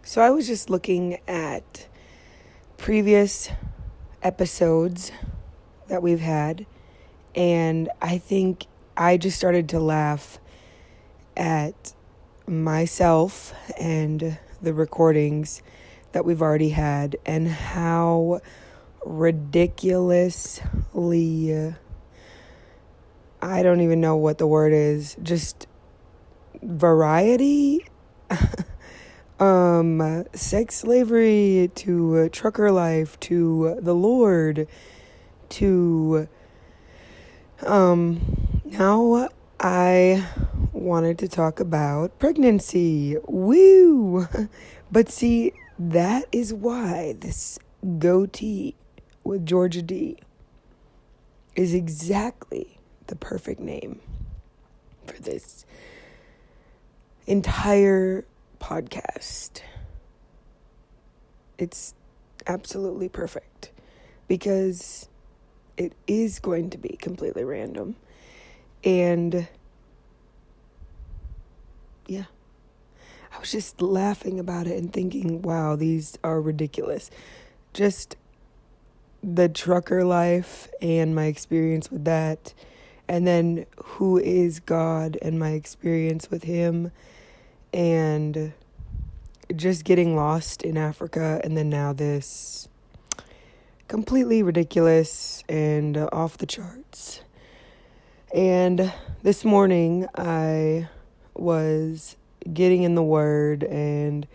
So I was just looking at previous episodes that we've had, and I think I just started to laugh at myself and the recordings that we've already had and how ridiculously, I don't even know what the word is, just variety sex slavery to trucker life to the Lord to now I wanted to talk about pregnancy. Woo! But see, that is why this goatee with Georgia D is exactly the perfect name for this entire podcast. It's absolutely perfect because it is going to be completely random. And yeah, I was just laughing about it and thinking, wow, these are ridiculous. Just the trucker life and my experience with that. And then who is God and my experience with him. And just getting lost in Africa, and then now this completely ridiculous and off the charts. And this morning I was getting in the Word and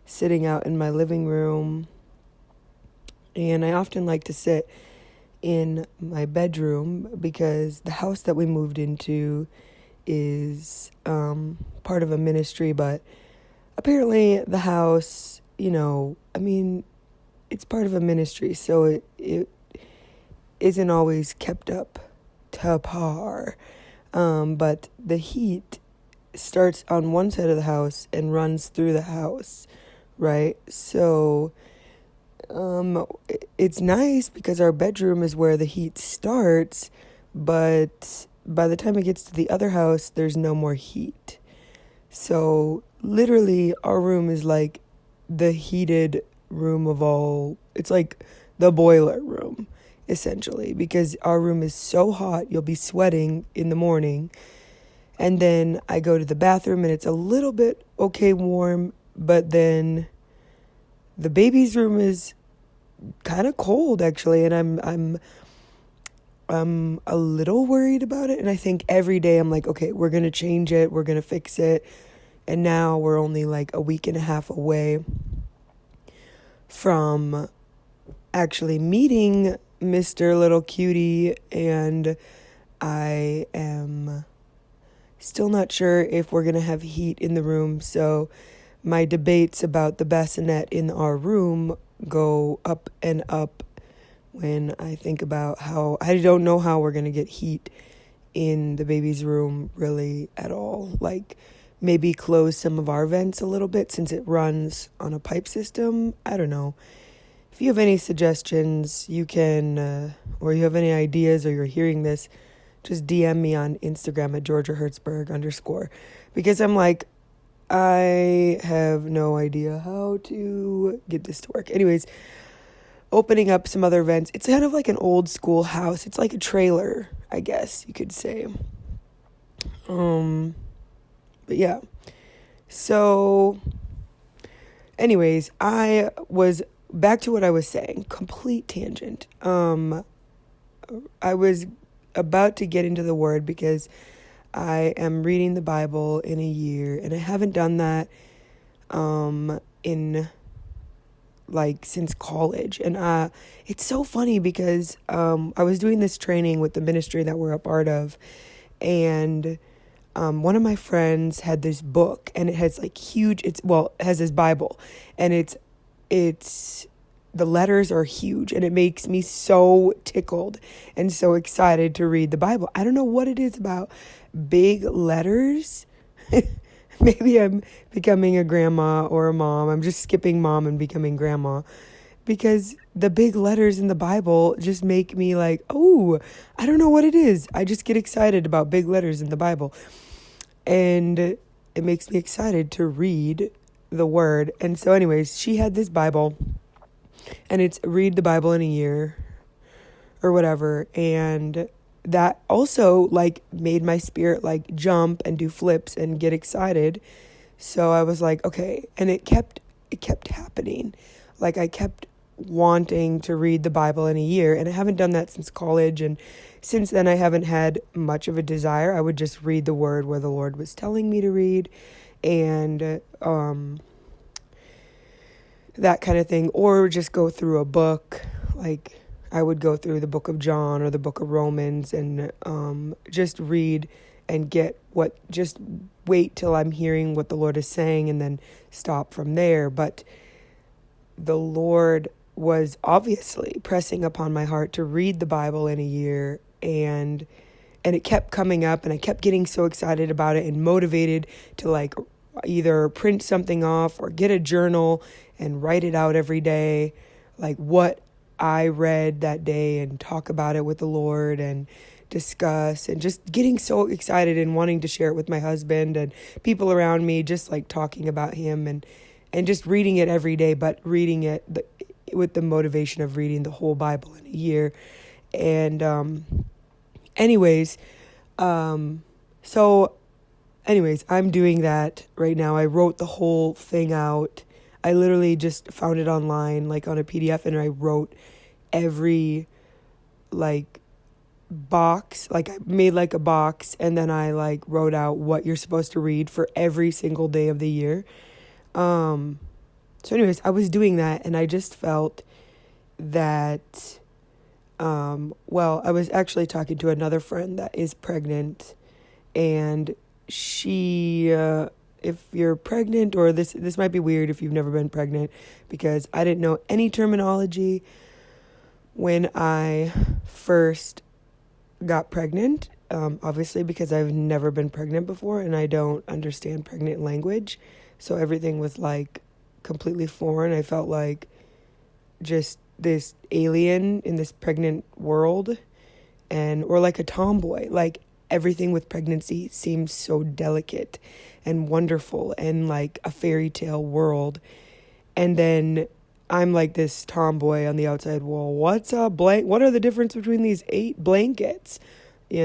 sitting out in my living room, and I often like to sit in my bedroom because the house that we moved into is part of a ministry, but apparently the house, it's part of a ministry, so it isn't always kept up to par. But the heat starts on one side of the house and runs through the house, right? So it's nice because our bedroom is where the heat starts, but by the time it gets to the other house, there's no more heat. So literally our room is like the heated room of all. It's like the boiler room, essentially, because our room is so hot, you'll be sweating in the morning. And then I go to the bathroom and it's a little bit okay warm, but then the baby's room is kind of cold actually, and I'm a little worried about it, and I think every day I'm like, okay, we're going to change it, we're going to fix it. And now we're only like a week and a half away from actually meeting Mr. Little Cutie, and I am still not sure if we're going to have heat in the room. So my debates about the bassinet in our room go up and up when I think about how I don't know how we're going to get heat in the baby's room really at all. Like maybe close some of our vents a little bit since it runs on a pipe system. I don't know. If you have any suggestions, you can, or you have any ideas, or you're hearing this, just DM me on Instagram at GeorgiaHertzberg_, because I'm like, I have no idea how to get this to work. Anyways, opening up some other vents. It's kind of like an old school house. It's like a trailer, I guess you could say. But yeah. So anyways, I was back to what I was saying. Complete tangent. I was about to get into the Word because I am reading the Bible in a year, and I haven't done that in like since college. And it's so funny because I was doing this training with the ministry that we're a part of, and one of my friends had this book, and it has like huge, it has this Bible, and it's the letters are huge, and it makes me so tickled and so excited to read the Bible. I don't know what it is about big letters. Maybe I'm becoming a grandma or a mom. I'm just skipping mom and becoming grandma, because the big letters in the Bible just make me like, oh, I don't know what it is. I just get excited about big letters in the Bible. And it makes me excited to read the word. And so anyways, she had this Bible, and it's read the Bible in a year or whatever, and that also like made my spirit like jump and do flips and get excited. So I was like, okay, and it kept happening. Like I kept wanting to read the Bible in a year, and I haven't done that since college, and since then I haven't had much of a desire. I would just read the word where the Lord was telling me to read, and that kind of thing, or just go through a book. Like I would go through the book of John or the book of Romans, and just read and just wait till I'm hearing what the Lord is saying and then stop from there. But the Lord was obviously pressing upon my heart to read the Bible in a year, and it kept coming up, and I kept getting so excited about it and motivated to like either print something off or get a journal and write it out every day, like what I read that day, and talk about it with the Lord and discuss, and just getting so excited and wanting to share it with my husband and people around me, just like talking about him, and just reading it every day, but reading it with the motivation of reading the whole Bible in a year. And so I'm doing that right now. I wrote the whole thing out. I literally just found it online, like on a PDF, and I wrote every like box, like I made like a box, and then I like wrote out what you're supposed to read for every single day of the year. So anyways, I was doing that, and I just felt that, I was actually talking to another friend that is pregnant, and she, if you're pregnant, or this might be weird if you've never been pregnant, because I didn't know any terminology when I first got pregnant, obviously because I've never been pregnant before, and I don't understand pregnant language. So everything was like completely foreign. I felt like just this alien in this pregnant world, or like a tomboy. Like everything with pregnancy seems so delicate and wonderful and like a fairy tale world. And then I'm like this tomboy on the outside. Well, what's a blank? What are the difference between these 8 blankets? I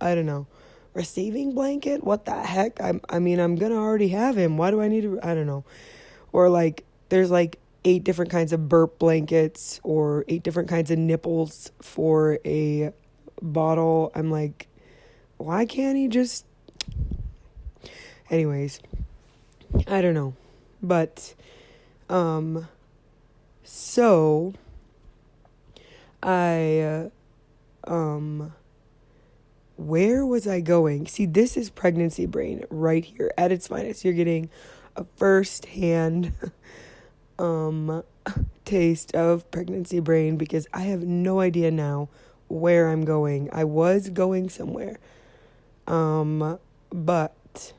don't know. Receiving blanket? What the heck? I'm gonna already have him. Why do I need to? I don't know. Or like, there's like 8 different kinds of burp blankets, or 8 different kinds of nipples for a bottle. I'm like, why can't he just? Anyways, I don't know. But, so I, where was I going? See, this is pregnancy brain right here at its finest. You're getting a first-hand taste of pregnancy brain, because I have no idea now where I'm going. I was going somewhere. But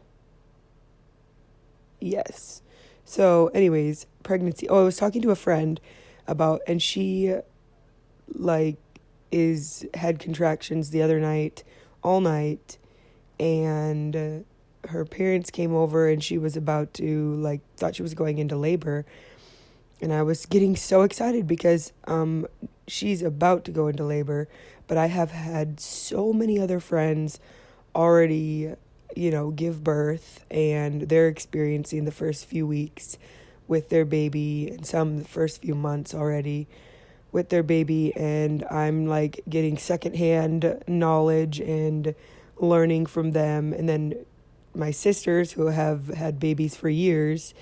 yes. So anyways, pregnancy. Oh, I was talking to a friend about, and she like had contractions the other night, all night, and her parents came over, and she was about to thought she was going into labor, and I was getting so excited because she's about to go into labor, but I have had so many other friends already, give birth, and they're experiencing the first few weeks with their baby, and some the first few months already with their baby, and I'm like getting secondhand knowledge and learning from them. And then my sisters who have had babies for years.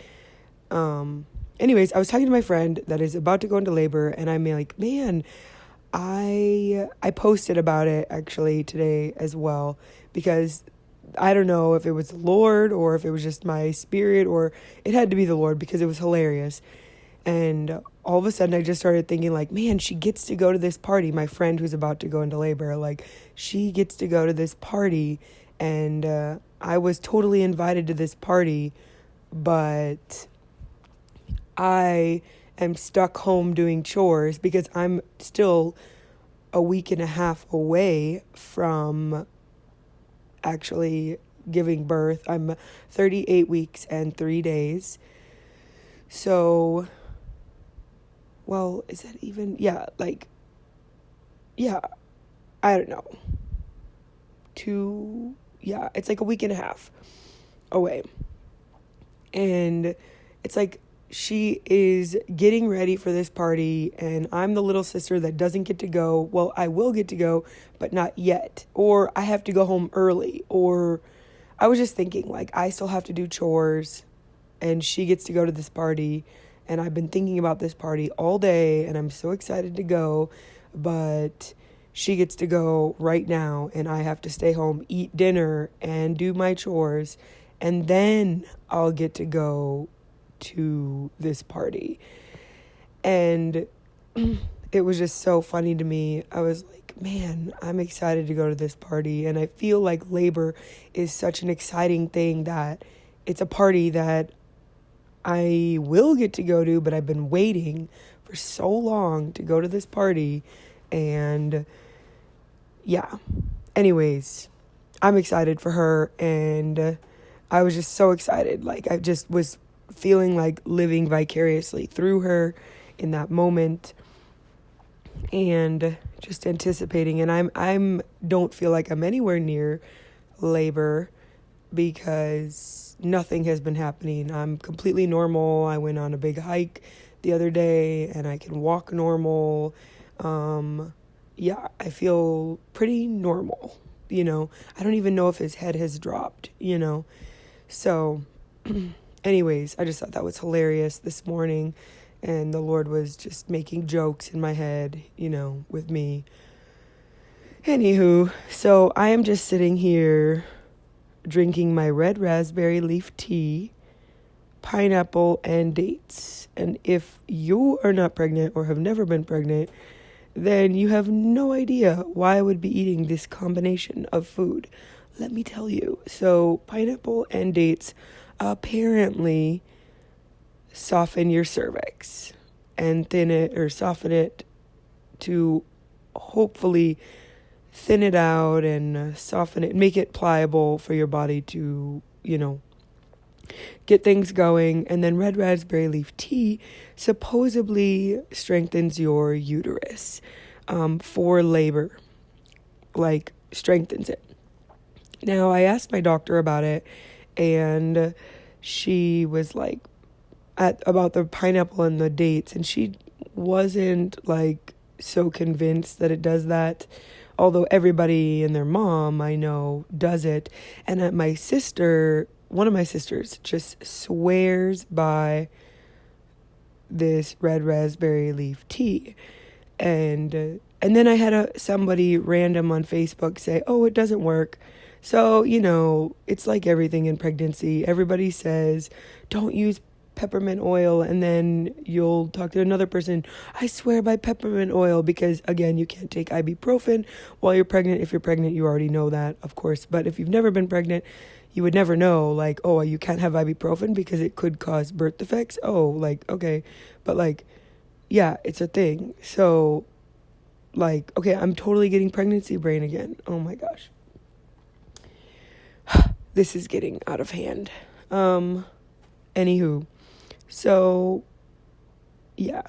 Anyways, I was talking to my friend that is about to go into labor, and I'm like, man, I posted about it actually today as well, because I don't know if it was the Lord or if it was just my spirit, or it had to be the Lord, because it was hilarious. And all of a sudden I just started thinking like, man, she gets to go to this party. My friend who's about to go into labor, like she gets to go to this party, and I was totally invited to this party, but I am stuck home doing chores because I'm still a week and a half away from actually giving birth. I'm 38 weeks and 3 days. So, well, is that even, yeah, like, yeah, I don't know. Yeah, it's like a week and a half away. And it's like she is getting ready for this party, and I'm the little sister that doesn't get to go. Well, I will get to go, but not yet. Or I have to go home early. Or I was just thinking, like, I still have to do chores, and she gets to go to this party. And I've been thinking about this party all day, and I'm so excited to go. But she gets to go right now, and I have to stay home, eat dinner, and do my chores. And then I'll get to go to this party. And it was just so funny to me. I was like, man, I'm excited to go to this party. And I feel like labor is such an exciting thing that it's a party that I will get to go to, but I've been waiting for so long to go to this party. And yeah, anyways, I'm excited for her, and I was just so excited. Like, I just was feeling like living vicariously through her in that moment, and just anticipating. And I'm don't feel like I'm anywhere near labor because nothing has been happening. I'm completely normal. I went on a big hike the other day, and I can walk normal. Yeah, I feel pretty normal, I don't even know if his head has dropped, So, anyways, I just thought that was hilarious this morning, and the Lord was just making jokes in my head, with me. Anywho, so I am just sitting here drinking my red raspberry leaf tea, pineapple, and dates. And if you are not pregnant or have never been pregnant, then you have no idea why I would be eating this combination of food. Let me tell you. So, pineapple and dates apparently soften your cervix and thin it, or soften it to hopefully thin it out and soften it, make it pliable for your body to, get things going. And then red raspberry leaf tea supposedly strengthens your uterus for labor, like strengthens it. Now, I asked my doctor about it, and she was like, about the pineapple and the dates, and she wasn't like so convinced that it does that. Although everybody and their mom I know does it. And one of my sisters just swears by this red raspberry leaf tea. And then I had somebody random on Facebook say, oh, it doesn't work. So, it's like everything in pregnancy. Everybody says, don't use peppermint oil, and then you'll talk to another person, I swear by peppermint oil, because again, you can't take ibuprofen while you're pregnant. If you're pregnant, you already know that, of course, but if you've never been pregnant, you would never know, like, oh, you can't have ibuprofen because it could cause birth defects. Oh, like, okay, but like, yeah, it's a thing. So, like, okay, I'm totally getting pregnancy brain again. Oh my gosh. This is getting out of hand. Anywho, so, yeah,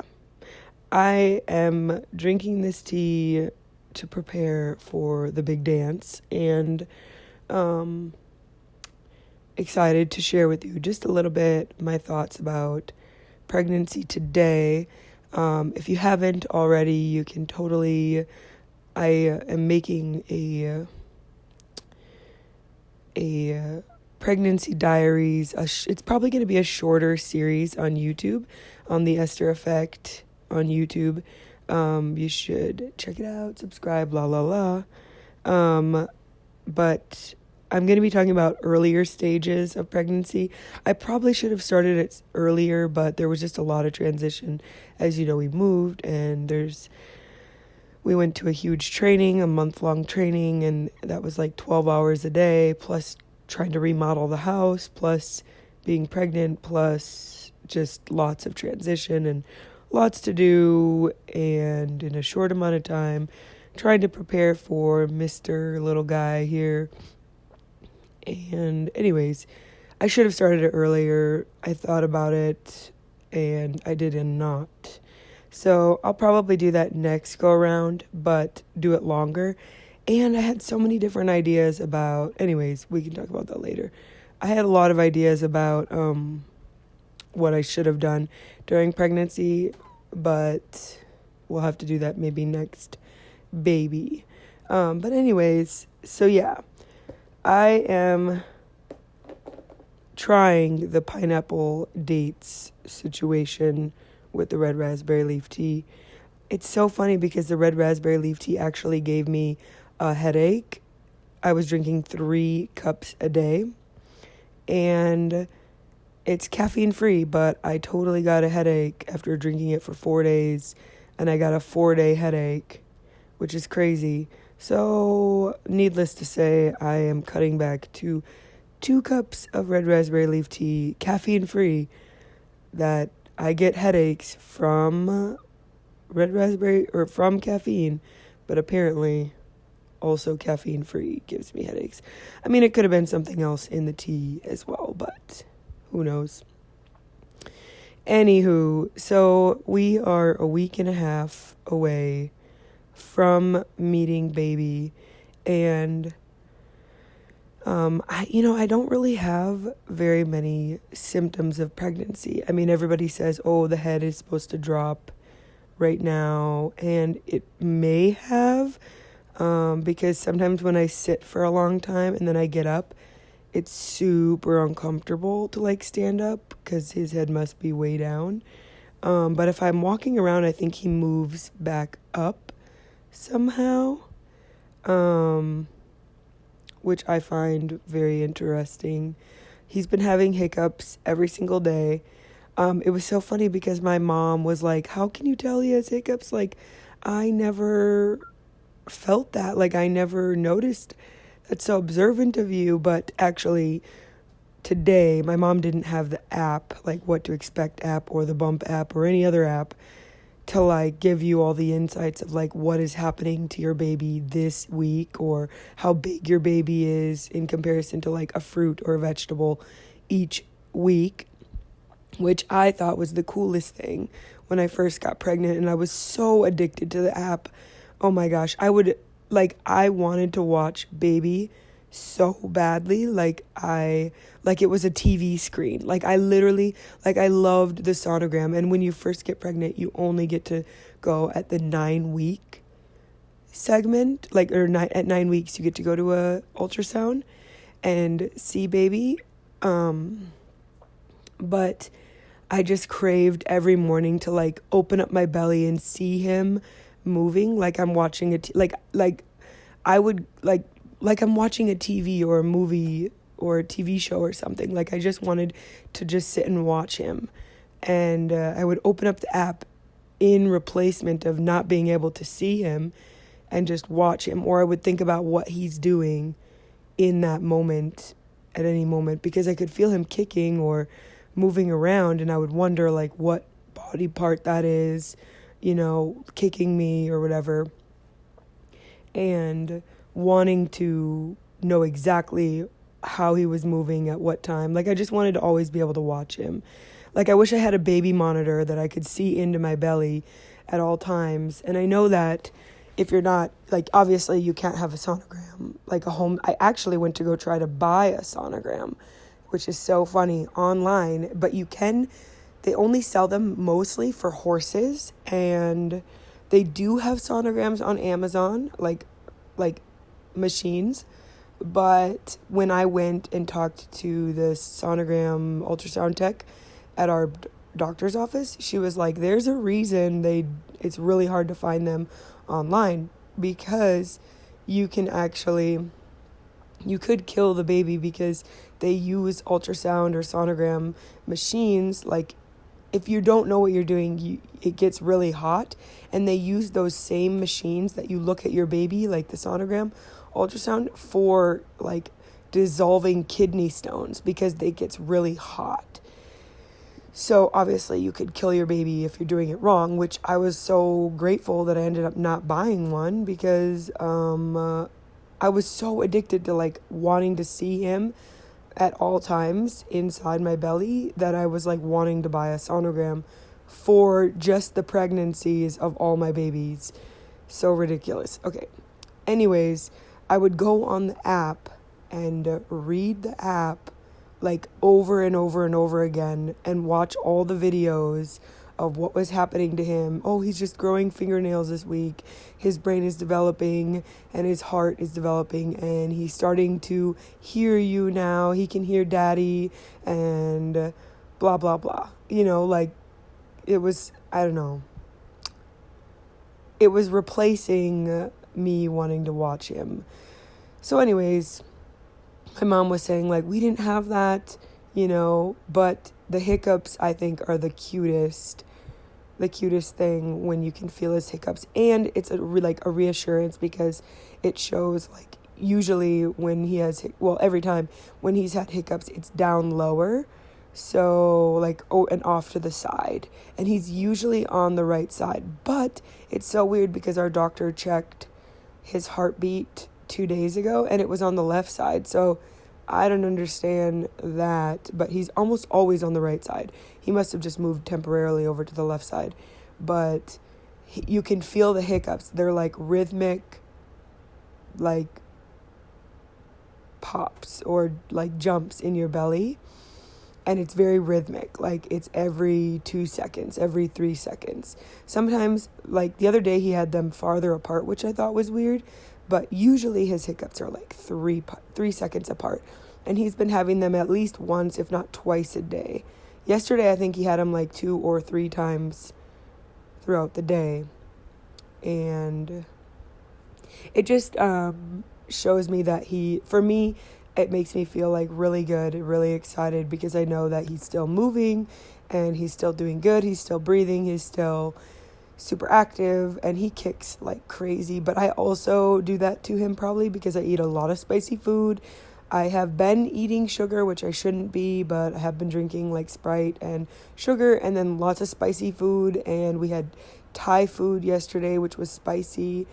I am drinking this tea to prepare for the big dance, and excited to share with you just a little bit my thoughts about pregnancy today. If you haven't already, you can totally, I am making a pregnancy diaries. It's probably going to be a shorter series on YouTube, on the Esther Effect on YouTube. You should check it out, subscribe, blah, blah, blah. But I'm going to be talking about earlier stages of pregnancy. I probably should have started it earlier, but there was just a lot of transition. As you know, we moved, and we went to a huge training, a month-long training, and that was like 12 hours a day, plus trying to remodel the house, plus being pregnant, plus just lots of transition and lots to do, and in a short amount of time, trying to prepare for Mr. Little Guy here. And anyways, I should have started it earlier. I thought about it, and I did not. So I'll probably do that next go around, but do it longer. And I had so many different ideas about, anyways, we can talk about that later. I had a lot of ideas about what I should have done during pregnancy, but we'll have to do that maybe next baby. But anyways, so yeah, I am trying the pineapple dates situation with the red raspberry leaf tea. It's so funny because the red raspberry leaf tea actually gave me a headache. I was drinking 3 cups a day, and it's caffeine free, but I totally got a headache after drinking it for 4 days, and I got a 4-day headache, which is crazy. So, needless to say, I am cutting back to 2 cups of red raspberry leaf tea, caffeine free, that I get headaches from red raspberry or from caffeine, but apparently also caffeine free gives me headaches. I mean, it could have been something else in the tea as well, but who knows? Anywho, so we are a week and a half away from meeting baby, and I don't really have very many symptoms of pregnancy. I mean, everybody says, oh, the head is supposed to drop right now, and it may have, because sometimes when I sit for a long time and then I get up, it's super uncomfortable to like stand up because his head must be way down. But if I'm walking around, I think he moves back up somehow, which I find very interesting. He's been having hiccups every single day. It was so funny because my mom was like, how can you tell he has hiccups? Like, I never felt that. Like, I never noticed. That's so observant of you. But actually, today, my mom didn't have the app, like What to Expect app or the Bump app or any other app, to like give you all the insights of like what is happening to your baby this week or how big your baby is in comparison to like a fruit or a vegetable each week, which I thought was the coolest thing when I first got pregnant. And I was so addicted to the app. Oh my gosh, I wanted to watch baby so badly, like it was a TV screen. Like I literally, like I loved the sonogram. And when you first get pregnant, you only get to go at the 9-week segment, at 9 weeks you get to go to a ultrasound and see baby. But I just craved every morning to like open up my belly and see him moving, like I'm watching I'm watching a TV or a movie or a TV show or something. Like I just wanted to just sit and watch him. And I would open up the app in replacement of not being able to see him and just watch him. Or I would think about what he's doing in that moment, at any moment, because I could feel him kicking or moving around, and I would wonder like what body part that is, kicking me or whatever. And wanting to know exactly how he was moving at what time. Like I just wanted to always be able to watch him. Like I wish I had a baby monitor that I could see into my belly at all times. And I know that if you're not, like obviously you can't have a sonogram, like a home. I actually went to go try to buy a sonogram, which is so funny, online, but you can, they only sell them mostly for horses, and they do have sonograms on Amazon, like machines. But when I went and talked to the sonogram ultrasound tech at our doctor's office, she was like, there's a reason it's really hard to find them online, because you could kill the baby, because they use ultrasound or sonogram machines. Like if you don't know what you're doing, it gets really hot, and they use those same machines that you look at your baby, like the sonogram ultrasound, for like dissolving kidney stones, because it gets really hot. So obviously you could kill your baby if you're doing it wrong, which I was so grateful that I ended up not buying one, because I was so addicted to like wanting to see him at all times inside my belly that I was like wanting to buy a sonogram for just the pregnancies of all my babies. So ridiculous. Okay. Anyways, I would go on the app and read the app like over and over and over again and watch all the videos of what was happening to him. Oh, he's just growing fingernails this week. His brain is developing and his heart is developing and he's starting to hear you now. He can hear daddy and blah, blah, blah. Like it was, I don't know. It was replacing me wanting to watch him. So anyways, my mom was saying like, we didn't have that, but the hiccups I think are the cutest thing when you can feel his hiccups. And it's a reassurance because it shows like usually when he has, every time when he's had hiccups, it's down lower. So and off to the side. And he's usually on the right side. But it's so weird because our doctor checked his heartbeat 2 days ago and it was on the left side. So I don't understand that, but he's almost always on the right side. He must have just moved temporarily over to the left side. But you can feel the hiccups. They're like rhythmic, like pops or like jumps in your belly. And it's very rhythmic, like it's every 2 seconds, every 3 seconds. Sometimes, like the other day, he had them farther apart, which I thought was weird. But usually his hiccups are like 3 seconds apart. And he's been having them at least once, if not twice a day. Yesterday, I think he had them like 2 or 3 times throughout the day. And it just shows me that for me, it makes me feel like really good, really excited because I know that he's still moving and he's still doing good. He's still breathing. He's still super active and he kicks like crazy. But I also do that to him probably because I eat a lot of spicy food. I have been eating sugar, which I shouldn't be, but I have been drinking like Sprite and sugar and then lots of spicy food. And we had Thai food yesterday, which was spicy.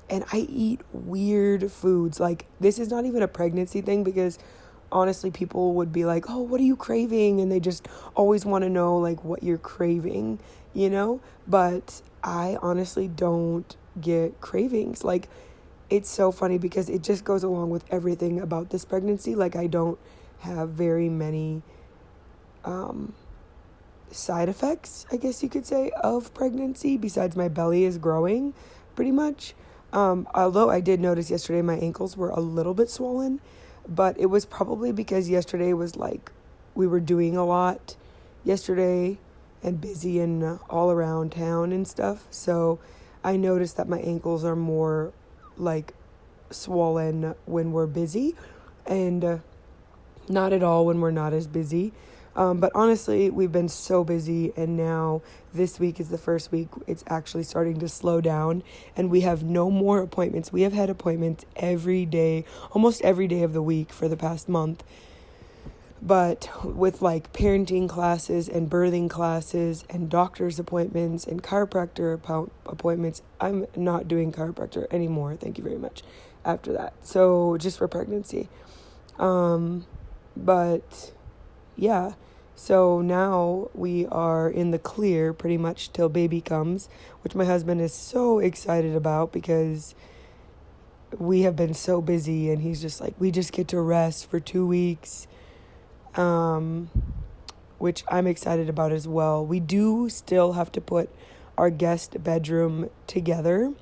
And I eat weird foods. Like, this is not even a pregnancy thing because, honestly, people would be like, oh, what are you craving? And they just always want to know, like, what you're craving, But I honestly don't get cravings. Like, it's so funny because it just goes along with everything about this pregnancy. Like, I don't have very many side effects, I guess you could say, of pregnancy besides my belly is growing pretty much. Although I did notice yesterday my ankles were a little bit swollen, but it was probably because yesterday was like we were doing a lot yesterday and busy and all around town and stuff. So I noticed that my ankles are more like swollen when we're busy and not at all when we're not as busy. But honestly, we've been so busy and now this week is the first week it's actually starting to slow down and we have no more appointments. We have had appointments every day, almost every day of the week for the past month. But with like parenting classes and birthing classes and doctor's appointments and chiropractor appointments, I'm not doing chiropractor anymore. Thank you very much after that. So just for pregnancy. But yeah. So now we are in the clear pretty much till baby comes, which my husband is so excited about because we have been so busy and he's just like, we just get to rest for 2 weeks, which I'm excited about as well. We do still have to put our guest bedroom together.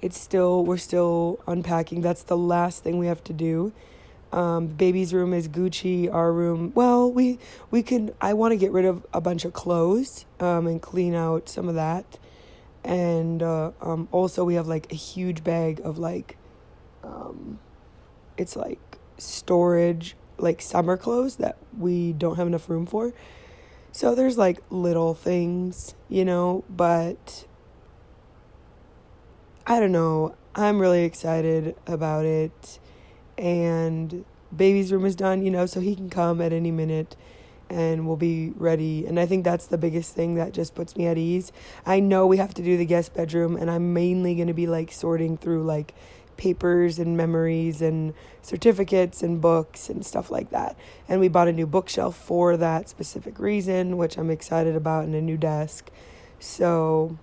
We're still unpacking. That's the last thing we have to do. Baby's room is Gucci. Our room, well, I want to get rid of a bunch of clothes, and clean out some of that. And, also we have like a huge bag of like, it's like storage, like summer clothes that we don't have enough room for. So there's like little things, but I don't know. I'm really excited about it. And baby's room is done, so he can come at any minute and we'll be ready. And I think that's the biggest thing that just puts me at ease. I know we have to do the guest bedroom and I'm mainly going to be like sorting through like papers and memories and certificates and books and stuff like that. And we bought a new bookshelf for that specific reason, which I'm excited about, and a new desk. So,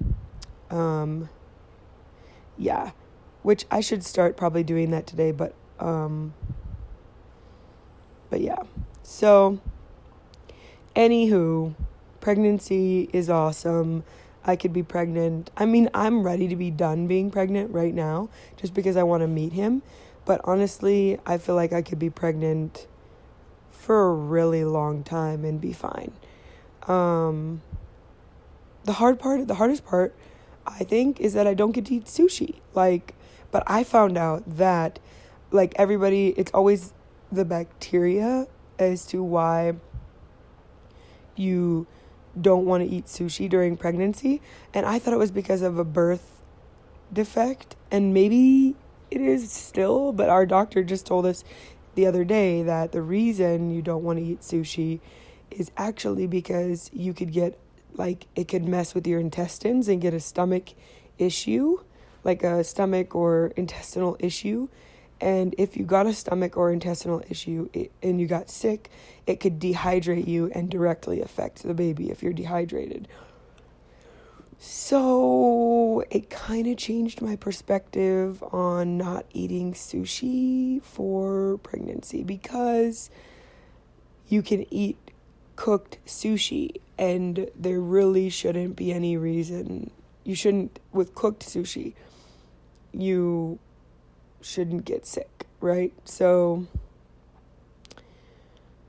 yeah, which I should start probably doing that today, but yeah. So, anywho, pregnancy is awesome. I could be pregnant. I mean, I'm ready to be done being pregnant right now just because I want to meet him. But honestly, I feel like I could be pregnant for a really long time and be fine. The hardest part, I think, is that I don't get to eat sushi. But I found out that, everybody, it's always the bacteria as to why you don't want to eat sushi during pregnancy. And I thought it was because of a birth defect. And maybe it is still, but our doctor just told us the other day that the reason you don't want to eat sushi is actually because you could get, it could mess with your intestines and get a stomach issue, like a stomach or intestinal issue. And if you got a stomach or intestinal issue and you got sick, it could dehydrate you and directly affect the baby if you're dehydrated. So it kind of changed my perspective on not eating sushi for pregnancy, because you can eat cooked sushi and there really shouldn't be any reason. You shouldn't, with cooked sushi, you shouldn't get sick, right? So,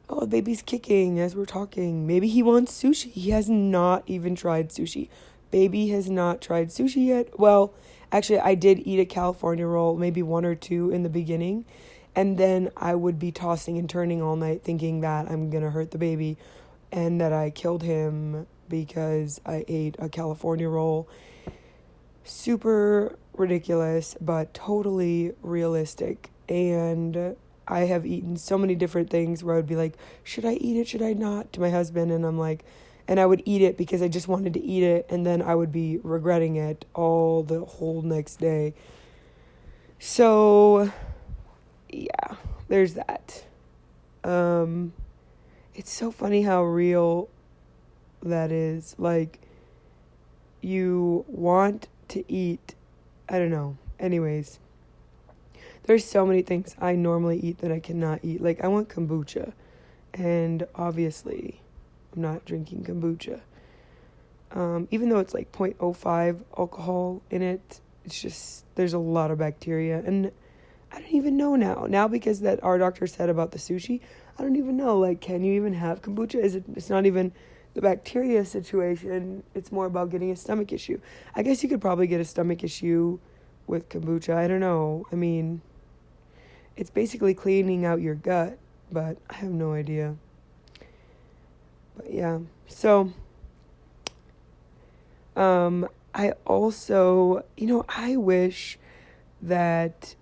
the baby's kicking as we're talking. Maybe he wants sushi. He has not even tried sushi. Baby has not tried sushi yet. Well, actually, I did eat a California roll, maybe one or two in the beginning, and then I would be tossing and turning all night thinking that I'm going to hurt the baby and that I killed him because I ate a California roll. Super ridiculous, but totally realistic. And I have eaten so many different things where I would be like, should I eat it? Should I not? To my husband. And I'm like, and I would eat it because I just wanted to eat it. And then I would be regretting it all the whole next day. So, yeah, there's that. It's so funny how real that is. You want to eat, I don't know. Anyways, there's so many things I normally eat that I cannot eat. I want kombucha, and obviously I'm not drinking kombucha. Even though it's 0.05 alcohol in it, it's just, there's a lot of bacteria, and I don't even know now because that our doctor said about the sushi. I don't even know, can you even have kombucha? It's not even the bacteria situation, it's more about getting a stomach issue. I guess you could probably get a stomach issue with kombucha. I don't know. I mean, it's basically cleaning out your gut, but I have no idea. But yeah, so I also, I wish that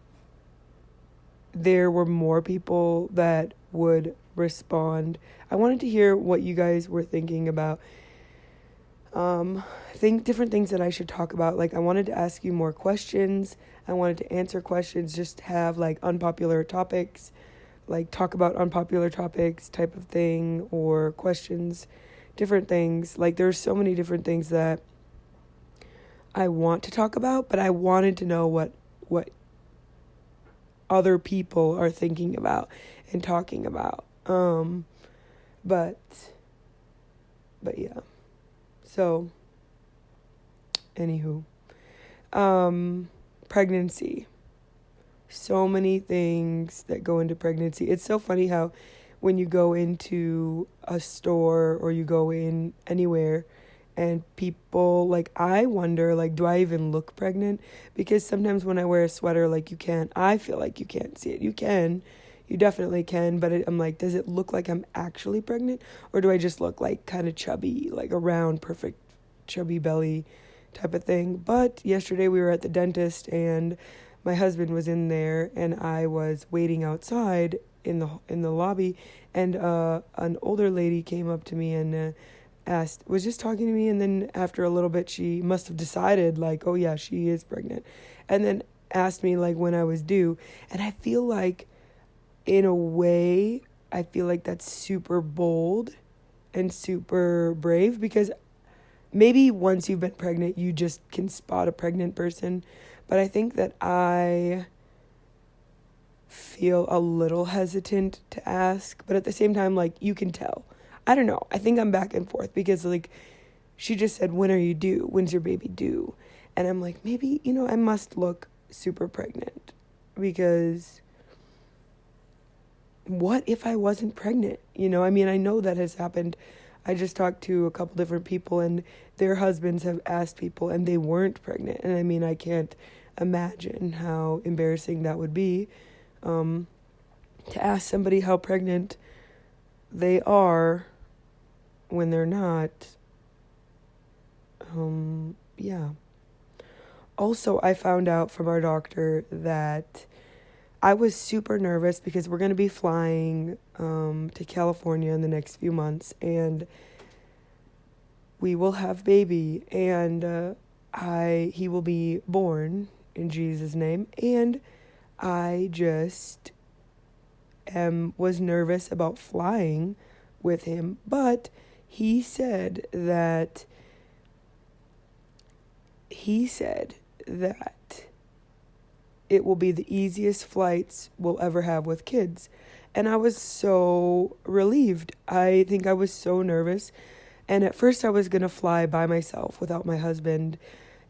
there were more people that would respond. I wanted to hear what you guys were thinking about. Different things that I should talk about. I wanted to ask you more questions. I wanted to answer questions, just have unpopular topics, talk about unpopular topics type of thing, or questions, different things. There's so many different things that I want to talk about, but I wanted to know what other people are thinking about and talking about. But yeah. So, anywho, pregnancy. So many things that go into pregnancy. It's so funny how when you go into a store or you go in anywhere and people, I wonder, do I even look pregnant? Because sometimes when I wear a sweater, I feel like you can't see it. You definitely can, but I'm does it look like I'm actually pregnant? Or do I just look kind of chubby, a round, perfect, chubby belly type of thing? But yesterday we were at the dentist and my husband was in there and I was waiting outside in the lobby, and an older lady came up to me and was just talking to me, and then after a little bit she must have decided oh yeah, she is pregnant. And then asked me like when I was due. And I feel like, in a way, I feel like that's super bold and super brave, because maybe once you've been pregnant, you just can spot a pregnant person. But I think that I feel a little hesitant to ask, but at the same time, like, you can tell. I don't know. I think I'm back and forth because, like, she just said, when are you due? When's your baby due? And I'm like, maybe, I must look super pregnant, because what if I wasn't pregnant? I mean, I know that has happened. I just talked to a couple different people, and their husbands have asked people and they weren't pregnant. And I mean, I can't imagine how embarrassing that would be, to ask somebody how pregnant they are when they're not. Yeah. Also, I found out from our doctor that I was super nervous because we're going to be flying to California in the next few months, and we will have baby, and he will be born in Jesus' name, and I just was nervous about flying with him, but he said that it will be the easiest flights we'll ever have with kids. And I was so relieved. I think I was so nervous. And at first I was going to fly by myself without my husband.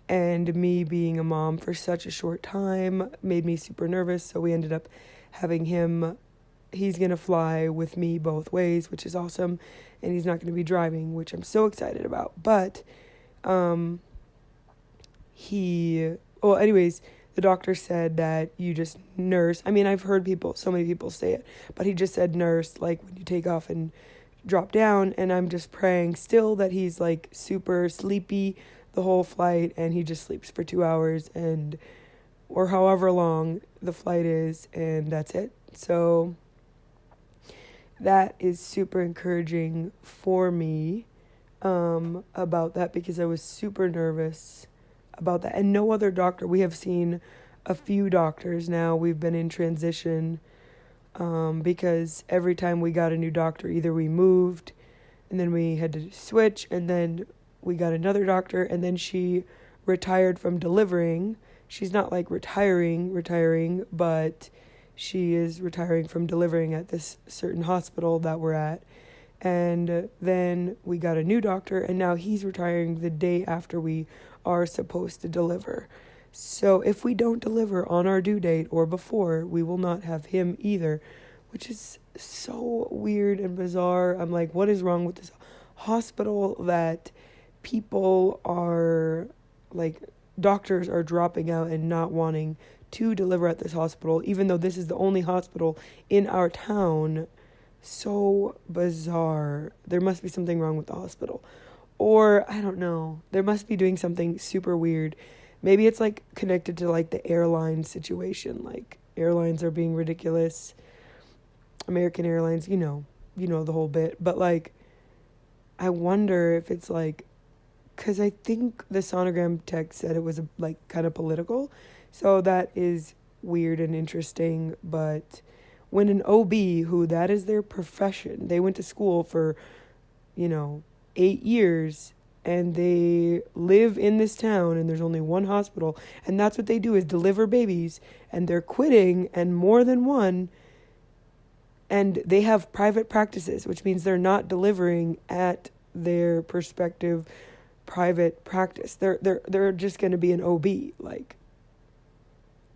And me being a mom for such a short time made me super nervous. So we ended up having him. He's going to fly with me both ways, which is awesome. And he's not going to be driving, which I'm so excited about. But anyways, the doctor said that you just nurse. I mean, I've heard so many people say it, but he just said nurse, like when you take off and drop down. And I'm just praying still that he's like super sleepy the whole flight, and he just sleeps for 2 hours or however long the flight is, and that's it. So that is super encouraging for me about that, because I was super nervous about that. And no other doctor, we have seen a few doctors now. We've been in transition because every time we got a new doctor, either we moved and then we had to switch, and then we got another doctor, and then she retired from delivering. She's not like retiring, but she is retiring from delivering at this certain hospital that we're at. And then we got a new doctor, and now he's retiring the day after we are supposed to deliver. So if we don't deliver on our due date or before, we will not have him either, which is so weird and bizarre. I'm like, what is wrong with this hospital that people are, like, doctors are dropping out and not wanting to deliver at this hospital, even though this is the only hospital in our town? So bizarre. There must be something wrong with the hospital. Or, I don't know. There must be doing something super weird. Maybe it's, like, connected to, like, the airline situation. Like, airlines are being ridiculous. American Airlines, you know the whole bit. But, like, I wonder if it's, like, because I think the sonogram tech said it was, like, kind of political. So that is weird and interesting. But when an OB, who that is their profession, they went to school for, 8 years, and they live in this town, and there's only one hospital, and that's what they do, is deliver babies, and they're quitting, and more than one, and they have private practices, which means they're not delivering at their prospective private practice. They're just going to be an OB. Like,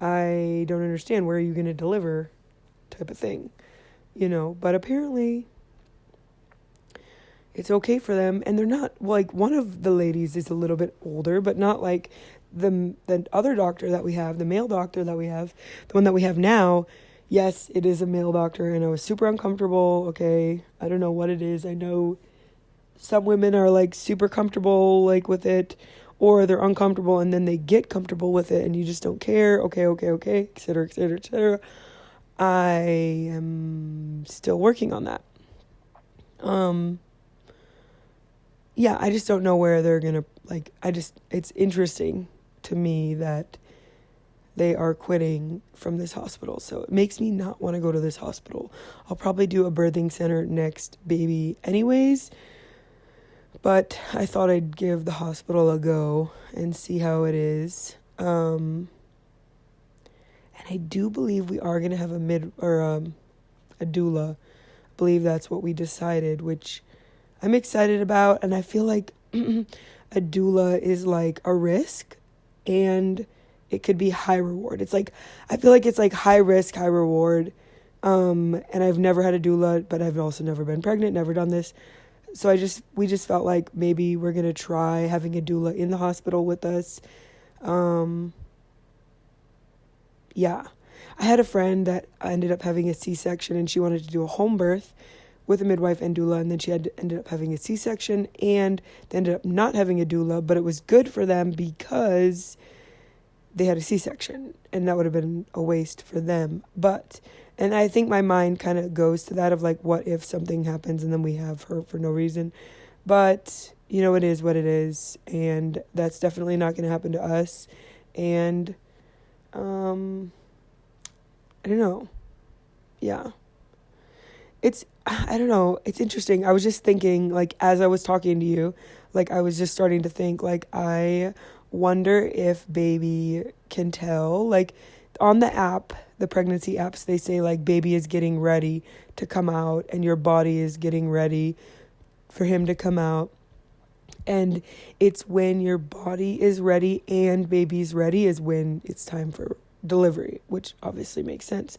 I don't understand, where are you going to deliver, type of thing, but apparently it's okay for them. And they're not, like, one of the ladies is a little bit older, but not like the other doctor that we have, the male doctor that we have, the one that we have now. Yes, it is a male doctor, and I was super uncomfortable. Okay, I don't know what it is. I know some women are, like, super comfortable, like, with it, or they're uncomfortable and then they get comfortable with it and you just don't care. Okay, et cetera, et cetera, et cetera. I am still working on that. Yeah, I just don't know where they're gonna, like, it's interesting to me that they are quitting from this hospital. So it makes me not want to go to this hospital. I'll probably do a birthing center next baby anyways, but I thought I'd give the hospital a go and see how it is. And I do believe we are going to have a doula. I believe that's what we decided, which I'm excited about. And I feel like a doula is like a risk and it could be high reward. It's like, I feel like it's like high risk, high reward. And I've never had a doula, but I've also never been pregnant, never done this. So we just felt like maybe we're going to try having a doula in the hospital with us. Yeah. I had a friend that ended up having a C-section and she wanted to do a home birth with a midwife and doula, and then she ended up having a C-section and they ended up not having a doula, but it was good for them because they had a C-section and that would have been a waste for them. And I think my mind kind of goes to that of like, what if something happens and then we have her for no reason? But, it is what it is. And that's definitely not going to happen to us. And, I don't know. Yeah. I don't know. It's interesting. I was just thinking, like, as I was talking to you, like, I was just starting to think, like, I wonder if baby can tell. Like, on the app, the pregnancy apps, they say, like, baby is getting ready to come out and your body is getting ready for him to come out. And it's when your body is ready and baby's ready is when it's time for delivery, which obviously makes sense.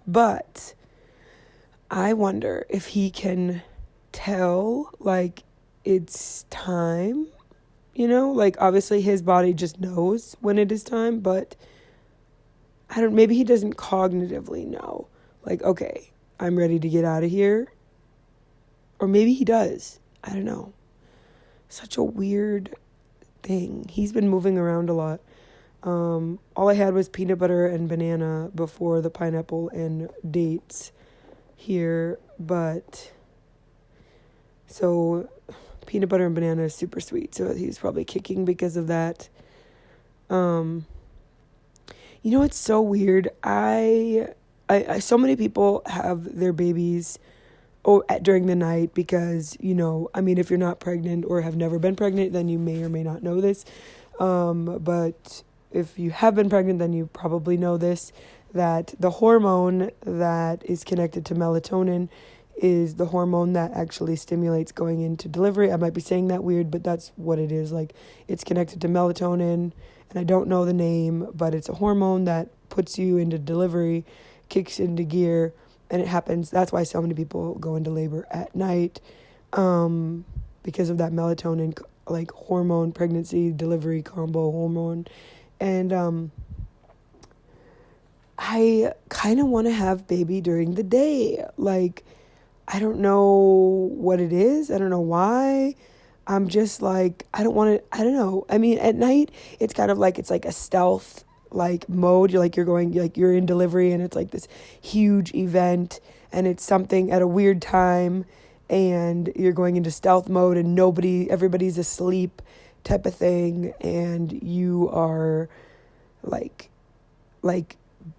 But I wonder if he can tell, like, it's time, like, obviously his body just knows when it is time, but maybe he doesn't cognitively know, like, okay, I'm ready to get out of here. Or maybe he does. I don't know. Such a weird thing. He's been moving around a lot. All I had was peanut butter and banana before the pineapple and dates here, but so peanut butter and banana is super sweet, so he's probably kicking because of that. It's so weird. I so many people have their babies during the night because, if you're not pregnant or have never been pregnant, then you may or may not know this. But if you have been pregnant, then you probably know this, that the hormone that is connected to melatonin is the hormone that actually stimulates going into delivery. I might be saying that weird, but that's what it is. Like, it's connected to melatonin, and I don't know the name, but it's a hormone that puts you into delivery, kicks into gear, and it happens. That's why so many people go into labor at night, because of that melatonin, like, hormone, pregnancy, delivery combo hormone. And I kind of want to have baby during the day. Like, I don't know what it is. I don't know why. I'm just like, I don't want to, I don't know. I mean, at night, it's kind of like, it's like a stealth, like, mode. You're in delivery and it's like this huge event and it's something at a weird time and you're going into stealth mode and everybody's asleep type of thing. And you are like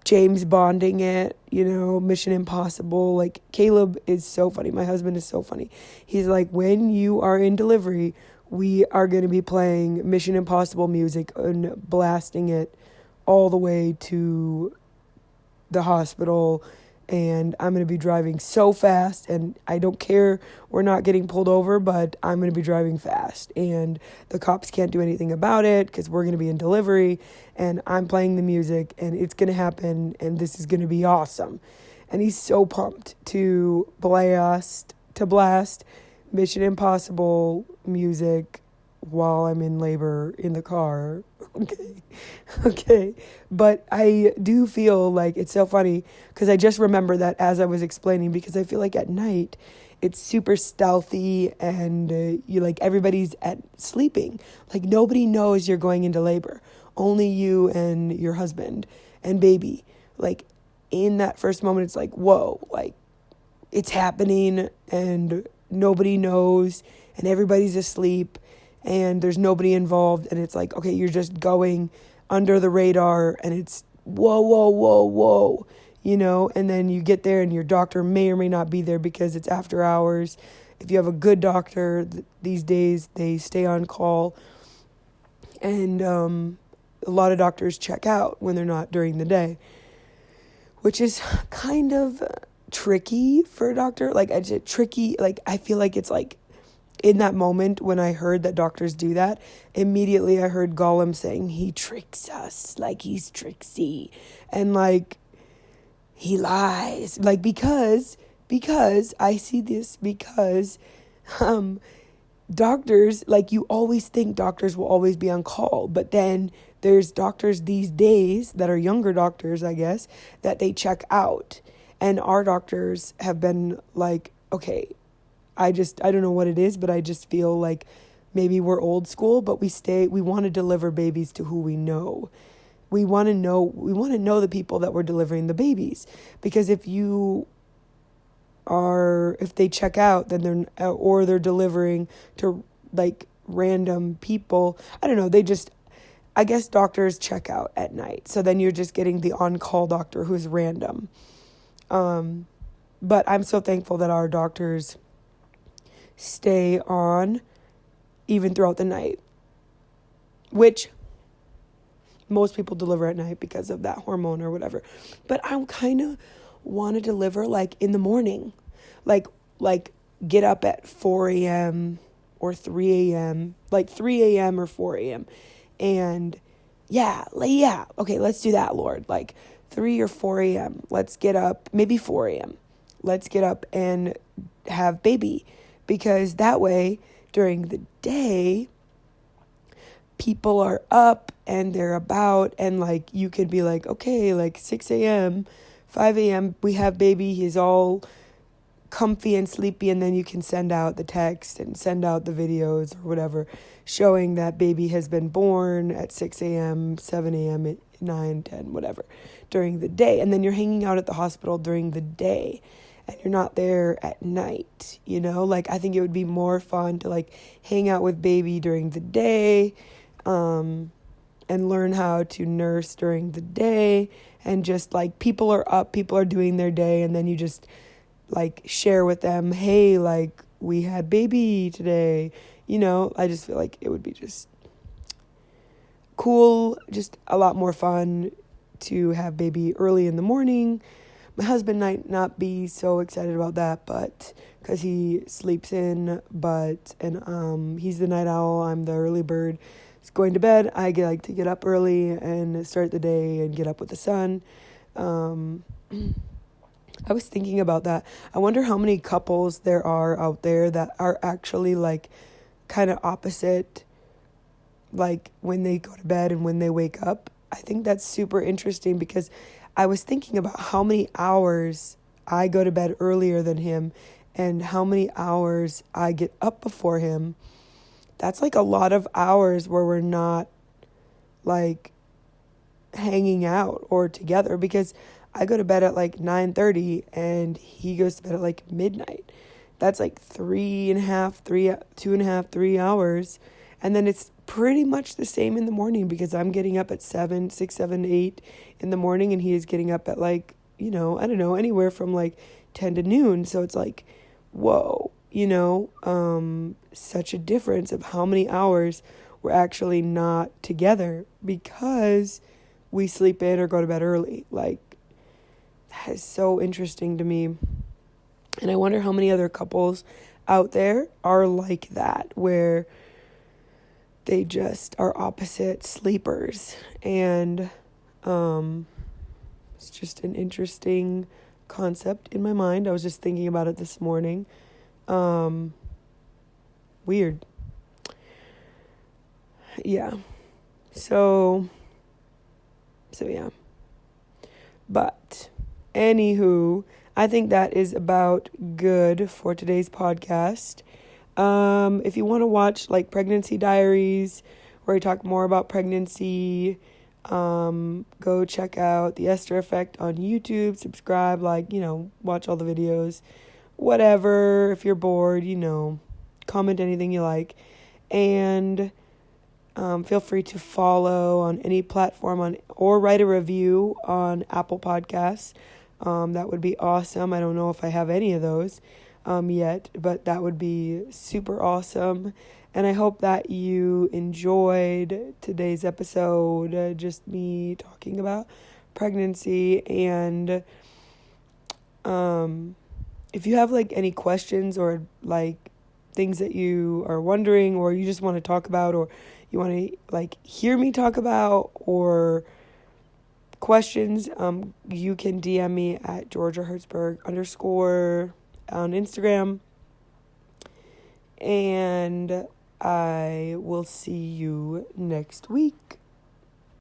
James Bonding it, Mission Impossible. Like, Caleb is so funny. My husband is so funny. He's like, when you are in delivery, we are going to be playing Mission Impossible music and blasting it all the way to the hospital. And I'm going to be driving so fast, and I don't care, we're not getting pulled over, but I'm going to be driving fast, and the cops can't do anything about it because we're going to be in delivery, and I'm playing the music, and it's going to happen, and this is going to be awesome. And he's so pumped to blast Mission Impossible music while I'm in labor in the car. Okay. But I do feel like it's so funny because I just remember that as I was explaining, because I feel like at night it's super stealthy and everybody's sleeping. Like, nobody knows you're going into labor. Only you and your husband and baby. Like, in that first moment, it's like, whoa, like, it's happening and nobody knows and everybody's asleep and there's nobody involved, and it's like, okay, you're just going under the radar, and it's whoa, whoa, whoa, whoa, and then you get there and your doctor may or may not be there because it's after hours. If you have a good doctor, these days they stay on call, and a lot of doctors check out when they're not during the day, which is kind of tricky for a doctor. Like, it's tricky. Like, I feel like it's like, in that moment when I heard that doctors do that, immediately I heard Gollum saying, he tricks us, like he's tricksy, and like he lies, like because I see this, because doctors, like, you always think doctors will always be on call, but then there's doctors these days that are younger doctors, I guess, that they check out, and our doctors have been like, okay, I don't know what it is, but I just feel like maybe we're old school, but we want to deliver babies to who we know. We want to know the people that we're delivering the babies, because if they check out, then they're delivering to like random people. I don't know. I guess doctors check out at night. So then you're just getting the on-call doctor who's random. But I'm so thankful that our doctors stay on even throughout the night, which most people deliver at night because of that hormone or whatever. But I kind of want to deliver like in the morning, like get up at 4 a.m. or 3 a.m., like 3 a.m. or 4 a.m. And okay, let's do that, Lord. Like 3 or 4 a.m. Let's get up, maybe 4 a.m. Let's get up and have baby. Because that way, during the day, people are up and they're about, and like you can be like, okay, like 6 a.m., 5 a.m., we have baby, he's all comfy and sleepy, and then you can send out the text and send out the videos or whatever, showing that baby has been born at 6 a.m., 7 a.m., 9, 10, whatever, during the day. And then you're hanging out at the hospital during the day, and you're not there at night, Like, I think it would be more fun to, like, hang out with baby during the day, and learn how to nurse during the day, and just, like, people are up, people are doing their day, and then you just, like, share with them, hey, like, we had baby today, I just feel like it would be just cool, just a lot more fun to have baby early in the morning. My husband might not be so excited about that, but because he sleeps in, and he's the night owl, I'm the early bird. He's going to bed. I like to get up early and start the day and get up with the sun. I was thinking about that. I wonder how many couples there are out there that are actually like kind of opposite, like when they go to bed and when they wake up. I think that's super interesting, because I was thinking about how many hours I go to bed earlier than him and how many hours I get up before him. That's like a lot of hours where we're not like hanging out or together, because I go to bed at like 9:30 and he goes to bed at like midnight. That's like 3 hours. And then it's pretty much the same in the morning, because I'm getting up at 6, 7, 8 in the morning, and he is getting up at like, I don't know, anywhere from like 10 to noon. So it's like, whoa, such a difference of how many hours we're actually not together because we sleep in or go to bed early. Like, that is so interesting to me. And I wonder how many other couples out there are like that, where they just are opposite sleepers. And it's just an interesting concept in my mind. I was just thinking about it this morning. Weird. Yeah. So yeah. But anywho, I think that is about good for today's podcast. If you want to watch like pregnancy diaries, where I talk more about pregnancy, go check out the Esther Effect on YouTube, subscribe, watch all the videos, whatever. If you're bored, comment anything you like. And Feel free to follow on any platform or write a review on Apple Podcasts. That would be awesome. I don't know if I have any of those yet, but that would be super awesome. And I hope that you enjoyed today's episode, just me talking about pregnancy. And if you have like any questions or like things that you are wondering or you just want to talk about or you want to like hear me talk about or questions, you can DM me at GeorgiaHertzberg _ on Instagram. And I will see you next week.